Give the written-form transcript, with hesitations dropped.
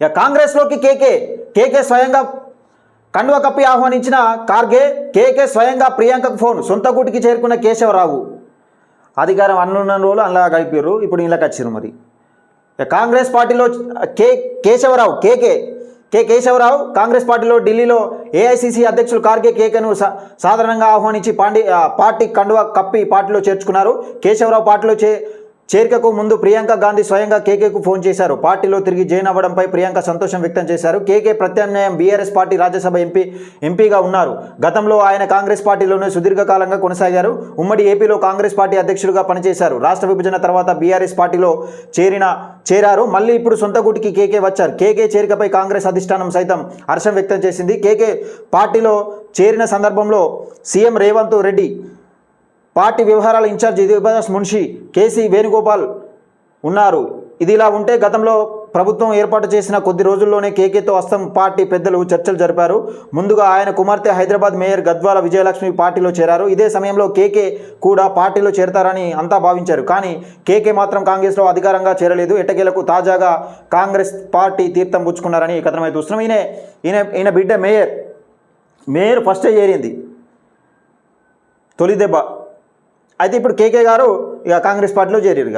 ఇక కాంగ్రెస్లోకి కేకే స్వయంగా కండువ కప్పి ఆహ్వానించిన ఖార్గే, కేకే స్వయంగా ప్రియాంకకు ఫోన్. సొంత గూటికి చేరుకున్న కేశవరావు. అధికారం అన్నున్న రోజులు అలా గడిపారు, ఇప్పుడు ఇళ్ళకి వచ్చారు. మరి కాంగ్రెస్ పార్టీలో కేశవరావు కేశవరావు కాంగ్రెస్ పార్టీలో ఢిల్లీలో ఏఐసిసి అధ్యక్షులు ఖార్గే కేకేను సాధారణంగా ఆహ్వానించి పార్టీ కండువ కప్పి పార్టీలో చేర్చుకున్నారు. కేశవరావు పార్టీలో చేరికకు ముందు ప్రియాంక గాంధీ స్వయంగా కేకేకు ఫోన్ చేశారు. పార్టీలో తిరిగి జాయిన్ అవ్వడంపై ప్రియాంక సంతోషం వ్యక్తం చేశారు. కేకే ప్రత్యామ్నాయం బీఆర్ఎస్ పార్టీ రాజ్యసభ ఎంపీగా ఉన్నారు. గతంలో ఆయన కాంగ్రెస్ పార్టీలోనే సుదీర్ఘకాలంగా కొనసాగారు. ఉమ్మడి ఏపీలో కాంగ్రెస్ పార్టీ అధ్యక్షుడిగా పనిచేశారు. రాష్ట్ర విభజన తర్వాత బీఆర్ఎస్ పార్టీలో చేరారు. మళ్ళీ ఇప్పుడు సొంత గూటికి కేకే వచ్చారు. కేకే చేరికపై కాంగ్రెస్ అధిష్టానం సైతం హర్షం వ్యక్తం చేసింది. కేకే పార్టీలో చేరిన సందర్భంలో సీఎం రేవంత్ రెడ్డి, పార్టీ వ్యవహారాల ఇన్ఛార్జ్ దివ్యదాస్ మున్షి, కేసీ వేణుగోపాల్ ఉన్నారు. ఇదిలా ఉంటే గతంలో ప్రభుత్వం ఏర్పాటు చేసిన కొద్ది రోజుల్లోనే కేకేతో అస్సాం పార్టీ పెద్దలు చర్చలు జరిపారు. ముందుగా ఆయన కుమార్తె హైదరాబాద్ మేయర్ గద్వాల విజయలక్ష్మి పార్టీలో చేరారు. ఇదే సమయంలో కేకే కూడా పార్టీలో చేరతారని అంతా భావించారు. కానీ కేకే మాత్రం కాంగ్రెస్లో అధికారంగా చేరలేదు. ఎట్టకేలకు తాజాగా కాంగ్రెస్ పార్టీ తీర్థం పుచ్చుకున్నారని కథనమైతే చూస్తున్నాం. ఈయన బిడ్డ మేయర్ ఫస్టే చేరింది, తొలి దెబ్బ. అయితే ఇప్పుడు కేకే గారు ఇక కాంగ్రెస్ పార్టీలో చేరారు.